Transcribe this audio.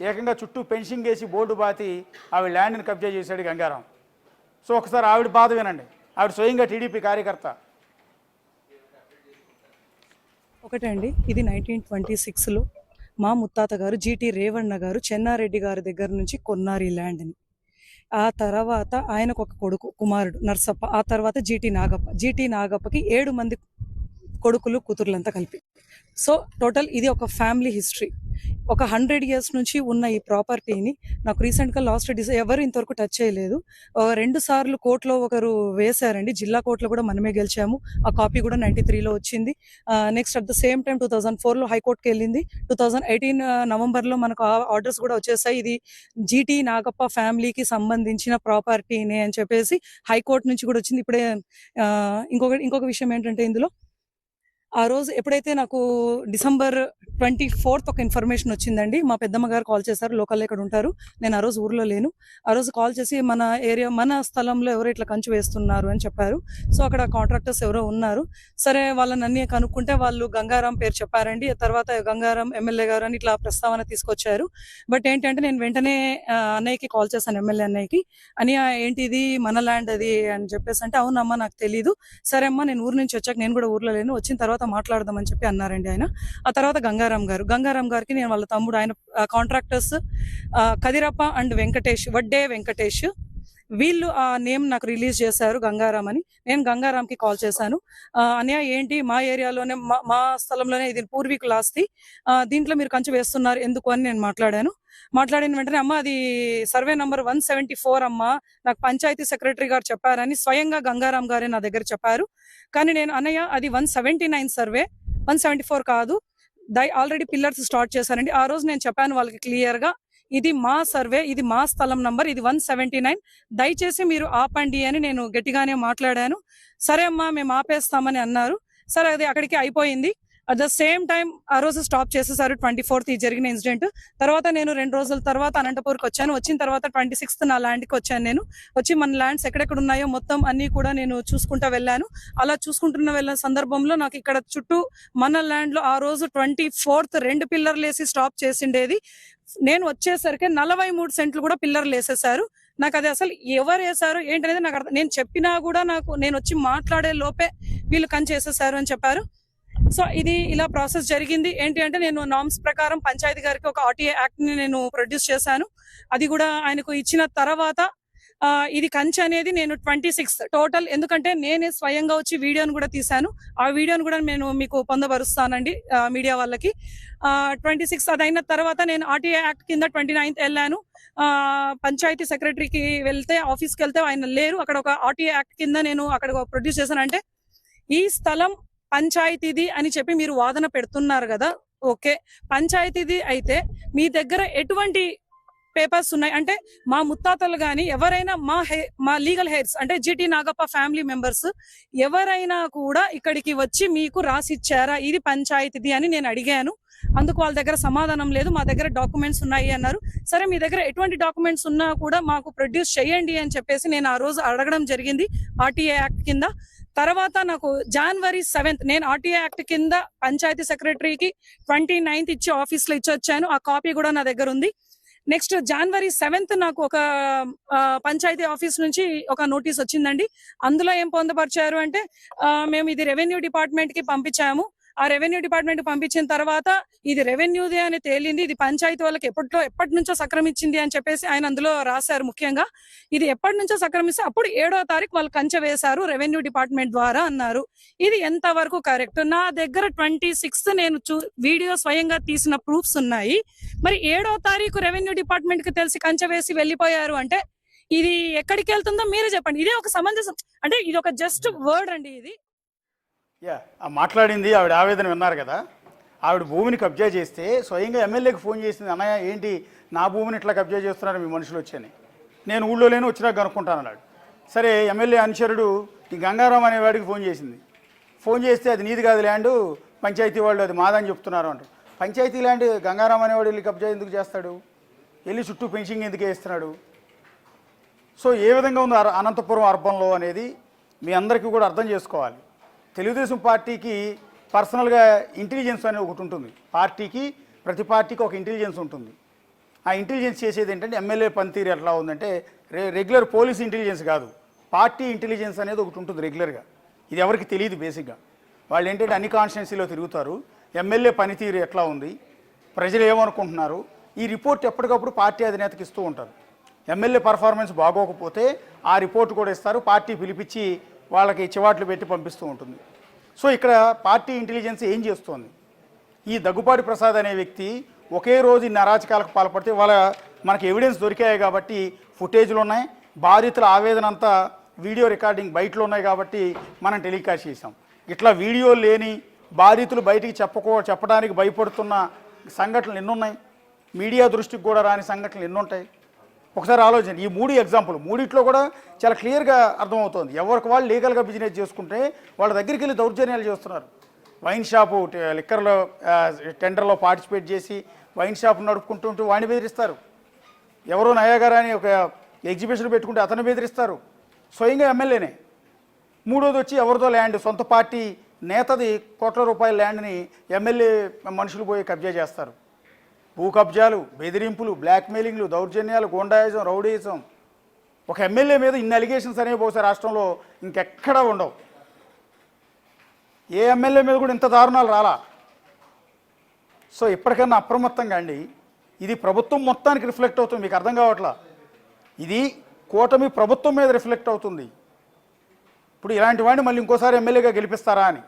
ఏకంగా చుట్టూ పెన్షింగ్ వేసి బోర్డు బాతి ఆవిడ ల్యాండ్ని కబ్జా చేశాడు గంగారాం. సో ఒకసారి ఆవిడ బాధ వినండి. ఆవిడ స్వయంగా టీడీపీ కార్యకర్త. ఒకటండి, ఇది 1926లో మా ముత్తాత గారు జీటీ రేవణ్ణ గారు చెన్నారెడ్డి గారి దగ్గర నుంచి కొన్నారు ఈ ల్యాండ్ని. ఆ తర్వాత ఆయనకు ఒక కొడుకు కుమారుడు నర్సప్ప, ఆ తర్వాత జీటీ నాగప్పకి 7 మంది కొడుకులు కూతుర్లంతా కలిపి. సో టోటల్ ఇది ఒక ఫ్యామిలీ హిస్టరీ. ఒక 100 years నుంచి ఉన్న ఈ ప్రాపర్టీని నాకు రీసెంట్గా ఎవరు ఇంతవరకు టచ్ చేయలేదు. 2 సార్లు కోర్టులో ఒకరు వేశారండి, జిల్లా కోర్టులో కూడా మనమే గెలిచాము. ఆ కాపీ కూడా 93లో వచ్చింది. Next at the same time 2004లో హైకోర్టుకి వెళ్ళింది. 2018 నవంబర్లో మనకు ఆర్డర్స్ కూడా వచ్చేసాయి. ఇది జీటీ నాగప్ప ఫ్యామిలీకి సంబంధించిన ప్రాపర్టీనే అని చెప్పేసి హైకోర్టు నుంచి కూడా వచ్చింది. ఇప్పుడే ఇంకొక విషయం ఏంటంటే, ఇందులో ఆ రోజు ఎప్పుడైతే నాకు December 24th ఒక ఇన్ఫర్మేషన్ వచ్చిందండి. మా పెద్దమ్మ గారు కాల్ చేశారు, లోకల్లో ఇక్కడ ఉంటారు, నేను ఆ రోజు ఊర్లో లేను. ఆ రోజు కాల్ చేసి మన స్థలంలో ఎవరో ఇట్లా కంచు వేస్తున్నారు అని చెప్పారు. సో అక్కడ కాంట్రాక్టర్స్ ఎవరో ఉన్నారు. సరే వాళ్ళని అన్నీ కనుక్కుంటే వాళ్ళు గంగారాం పేరు చెప్పారండి. తర్వాత గంగారాం ఎమ్మెల్యే గారు అని ఇట్లా ప్రస్తావన తీసుకొచ్చారు. బట్ ఏంటంటే నేను వెంటనే అన్నయ్యకి కాల్ చేశాను, ఎమ్మెల్యే అన్నయ్యకి. అని ఏంటి ఇది మన ల్యాండ్ అది అని చెప్పేసి అంటే, అవునమ్మా నాకు తెలీదు, సరే అమ్మా నేను ఊరు నుంచి వచ్చాక నేను కూడా ఊర్లో లేను, వచ్చిన తర్వాత మాట్లాడదామని చెప్పి అన్నారండి ఆయన. ఆ తర్వాత గంగారాం గారికి నేను వాళ్ళ తమ్ముడు, ఆయన కాంట్రాక్టర్స్ కదిరప్ప అండ్ వడ్డే వెంకటేష్, వీళ్ళు ఆ నేమ్ నాకు రిలీజ్ చేశారు గంగారాం అని. నేను గంగారాంకి కాల్ చేశాను, అన్నయ్య ఏంటి మా ఏరియాలోనే మా స్థలంలోనే ఇది పూర్వీకుల ఆస్తి, దీంట్లో మీరు కంచె వేస్తున్నారు ఎందుకు అని నేను మాట్లాడిన వెంటనే, అమ్మ అది సర్వే నంబర్ 174 అమ్మ, నాకు పంచాయతీ సెక్రటరీ గారు చెప్పారని స్వయంగా గంగారాం గారే నా దగ్గర చెప్పారు. కానీ నేను అన్నయ్య అది 179 సర్వే, 174 కాదు, ఆల్రెడీ పిల్లర్స్ స్టార్ట్ చేశారండి. ఆ రోజు నేను చెప్పాను వాళ్ళకి క్లియర్ గా, ఇది మా సర్వే, ఇది మా స్థలం నంబర్, ఇది 179, దయచేసి మీరు ఆపండి అని నేను గట్టిగానే మాట్లాడాను. సరే అమ్మా మేము ఆపేస్తామని అన్నారు. సరే అది అక్కడికి అయిపోయింది. అట్ ద సేమ్ టైం ఆ రోజు స్టాప్ చేసేసారు 24th ఈ జరిగిన ఇన్సిడెంట్. తర్వాత నేను 2 రోజుల తర్వాత అనంతపూర్కి వచ్చాను. వచ్చిన తర్వాత 26th నా ల్యాండ్కి వచ్చాను. నేను వచ్చి మన ల్యాండ్స్ ఎక్కడెక్కడ ఉన్నాయో మొత్తం అన్ని కూడా నేను చూసుకుంటూ వెళ్ళాను. అలా వెళ్ళిన సందర్భంలో నాకు ఇక్కడ చుట్టూ మన ల్యాండ్లో ఆ రోజు 24th 2 పిల్లర్లు వేసి స్టాప్ చేసిండేది. నేను వచ్చేసరికి 43 సెంట్లు కూడా పిల్లర్లు వేసేసారు. నాకు అది అసలు ఎవరు వేసారు ఏంటనేది నాకు నేను చెప్పినా కూడా నేను వచ్చి మాట్లాడే లోపే వీళ్ళు కంచేసేసారు అని చెప్పారు. సో ఇది ఇలా ప్రాసెస్ జరిగింది. ఏంటి అంటే, నేను నామ్స్ ప్రకారం పంచాయతీ గారికి ఒక RTA యాక్ట్ ని నేను ప్రొడ్యూస్ చేశాను. అది కూడా ఆయనకు ఇచ్చిన తర్వాత ఇది కంచె అనేది నేను 26 టోటల్, ఎందుకంటే నేనే స్వయంగా వచ్చి వీడియోను కూడా తీశాను. ఆ వీడియోను కూడా నేను మీకు పొందపరుస్తానండి మీడియా వాళ్ళకి. 26 అది అయిన తర్వాత నేను RTA యాక్ట్ కింద 29th వెళ్ళాను. పంచాయతీ సెక్రటరీకి ఆఫీస్కి వెళ్తే ఆయన లేరు. అక్కడ ఒక RTA యాక్ట్ కింద నేను అక్కడ ప్రొడ్యూస్ చేశాను. అంటే ఈ స్థలం పంచాయతీది అని చెప్పి మీరు వాదన పెడుతున్నారు కదా, ఓకే, పంచాయతీది అయితే మీ దగ్గర ఎటువంటి పేపర్స్ ఉన్నాయి అంటే, మా ముత్తాతలు కానీ ఎవరైనా మా లీగల్ హెయిర్స్ అంటే జీటీ నాగప్ప ఫ్యామిలీ మెంబర్స్ ఎవరైనా కూడా ఇక్కడికి వచ్చి మీకు రాసిచ్చారా ఇది పంచాయతీది అని నేను అడిగాను. అందుకు వాళ్ళ దగ్గర సమాధానం లేదు, మా దగ్గర డాక్యుమెంట్స్ ఉన్నాయి అన్నారు. సరే మీ దగ్గర ఎటువంటి డాక్యుమెంట్స్ ఉన్నా కూడా మాకు ప్రొడ్యూస్ చేయండి అని చెప్పేసి నేను ఆ రోజు అడగడం జరిగింది RTA యాక్ట్ కింద. తర్వాత నాకు January 7th నేను RTA యాక్ట్ కింద పంచాయతీ సెక్రటరీకి 29th ఇచ్చి ఆఫీస్లో ఇచ్చొచ్చాను. ఆ కాపీ కూడా నా దగ్గర ఉంది. నెక్స్ట్ January 7th నాకు ఒక పంచాయతీ ఆఫీస్ నుంచి ఒక నోటీస్ వచ్చిందండి. అందులో ఏం పొందపరిచారు అంటే, మేము ఇది రెవెన్యూ డిపార్ట్మెంట్ కి పంపించాము. ఆ రెవెన్యూ డిపార్ట్మెంట్ పంపించిన తర్వాత ఇది రెవెన్యూదే అని తేలింది, ఇది పంచాయతీ వాళ్ళకి ఎప్పటి నుంచో సక్రమించింది అని చెప్పేసి ఆయన అందులో రాశారు. ముఖ్యంగా ఇది ఎప్పటి నుంచో సక్రమిస్తే అప్పుడు 7వ తారీఖు వాళ్ళు కంచె వేశారు రెవెన్యూ డిపార్ట్మెంట్ ద్వారా అన్నారు. ఇది ఎంత వరకు కరెక్ట్? నా దగ్గర 26th నేను వీడియో స్వయంగా తీసిన ప్రూఫ్స్ ఉన్నాయి. మరి 7వ తారీఖు రెవెన్యూ డిపార్ట్మెంట్ కి తెలిసి కంచె వేసి వెళ్ళిపోయారు అంటే ఇది ఎక్కడికి వెళ్తుందో మీరే చెప్పండి. ఇదే ఒక సమంజసం అంటే, ఇది ఒక జస్ట్ వర్డ్ అండి ఇది. మాట్లాడింది ఆవిడ ఆవేదన విన్నారు కదా. ఆవిడ భూమిని కబ్జా చేస్తే స్వయంగా ఎమ్మెల్యేకి ఫోన్ చేసింది, అన్నయ్య ఏంటి నా భూమిని ఇట్లా కబ్జా చేస్తున్నారు మీ మనుషులు వచ్చాయని. నేను ఊళ్ళో లేను, వచ్చినా కనుక్కుంటానన్నాడు. సరే ఎమ్మెల్యే అనుచరుడు ఈ గంగారాం అనేవాడికి ఫోన్ చేసింది. ఫోన్ చేస్తే అది నీది కాదు ల్యాండ్, పంచాయతీ వాళ్ళు అది మాదని చెప్తున్నారు అంటారు. పంచాయతీ ల్యాండ్ గంగారాం అనేవాడు వెళ్ళి కబ్జా ఎందుకు చేస్తాడు? వెళ్ళి చుట్టూ పెన్షింగ్ ఎందుకు వేస్తున్నాడు? సో ఏ విధంగా ఉంది అనంతపురం అర్బన్లో అనేది మీ అందరికీ కూడా అర్థం చేసుకోవాలి. తెలుగుదేశం పార్టీకి పర్సనల్గా ఇంటెలిజెన్స్ అనేది ఒకటి ఉంటుంది. ప్రతి పార్టీకి ఒక ఇంటెలిజెన్స్ ఉంటుంది. ఆ ఇంటెలిజెన్స్ చేసేది ఏంటంటే ఎమ్మెల్యే పనితీరు ఎట్లా ఉందంటే రెగ్యులర్ పోలీస్ ఇంటెలిజెన్స్ కాదు, పార్టీ ఇంటెలిజెన్స్ అనేది ఒకటి ఉంటుంది రెగ్యులర్గా. ఇది ఎవరికి తెలియదు బేసిక్గా. వాళ్ళు ఏంటంటే అన్ని కాన్స్టిట్యున్సీలో తిరుగుతారు, ఎమ్మెల్యే పనితీరు ఎట్లా ఉంది, ప్రజలు ఏమనుకుంటున్నారు, ఈ రిపోర్ట్ ఎప్పటికప్పుడు పార్టీ అధినేతకి ఇస్తూ ఉంటారు. ఎమ్మెల్యే పర్ఫార్మెన్స్ బాగోకపోతే ఆ రిపోర్ట్ కూడా ఇస్తారు, పార్టీ పిలిపించి వాళ్ళకి చివాట్లు పెట్టి పంపిస్తూ ఉంటుంది. సో ఇక్కడ పార్టీ ఇంటెలిజెన్స్ ఏం చేస్తోంది, ఈ దగ్గుపాటి ప్రసాద్ అనే వ్యక్తి ఒకే రోజు ఇన్ని అరాచకాలకు పాల్పడితే మనకి ఎవిడెన్స్ దొరికాయి కాబట్టి, ఫుటేజ్లు ఉన్నాయి, బాధితుల ఆవేదన అంతా వీడియో రికార్డింగ్ బయటలో ఉన్నాయి కాబట్టి మనం టెలికాస్ట్ చేసాం. ఇట్లా వీడియో లేని బాధితులు బయటికి చెప్పడానికి భయపడుతున్న సంఘటనలు ఎన్నున్నాయి, మీడియా దృష్టికి కూడా రాని సంఘటనలు ఎన్నుంటాయి. ఒకసారి ఆలోచన. ఈ 3 ఎగ్జాంపుల్, మూడిట్లో కూడా చాలా క్లియర్గా అర్థమవుతోంది. ఎవరికి వాళ్ళు లీగల్గా బిజినెస్ చేసుకుంటే వాళ్ళ దగ్గరికి వెళ్ళి దౌర్జన్యాలు చేస్తున్నారు. వైన్ షాపు లిక్కర్లో టెండర్లో పార్టిసిపేట్ చేసి వైన్ షాప్ నడుపుకుంటుంటూ వాడిని బెదిరిస్తారు. ఎవరో నయాగారా అని ఒక ఎగ్జిబిషన్ పెట్టుకుంటే అతను బెదిరిస్తారు, స్వయంగా ఎమ్మెల్యేనే. మూడోది వచ్చి ఎవరిదో ల్యాండ్, సొంత పార్టీ నేతది కోట్ల రూపాయల ల్యాండ్ని ఎమ్మెల్యే మనుషులు పోయి కబ్జా చేస్తారు. భూ కబ్జాలు, బెదిరింపులు, బ్లాక్మెయిలింగ్లు, దౌర్జన్యాలు, గోండాయిజం, రౌడీయిజం. ఒక ఎమ్మెల్యే మీద ఇన్ని అలిగేషన్స్ అనేవి బహుశా రాష్ట్రంలో ఇంకెక్కడా ఉండవు. ఏ ఎమ్మెల్యే మీద కూడా ఇంత దారుణాలు రాలా. సో ఇప్పటికన్నా అప్రమత్తంగా అండి. ఇది ప్రభుత్వం మొత్తానికి రిఫ్లెక్ట్ అవుతుంది, మీకు అర్థం కావట్లా. ఇది కూటమి ప్రభుత్వం మీద రిఫ్లెక్ట్ అవుతుంది. ఇప్పుడు ఇలాంటి వాడిని మళ్ళీ ఇంకోసారి ఎమ్మెల్యేగా గెలిపిస్తారా అని.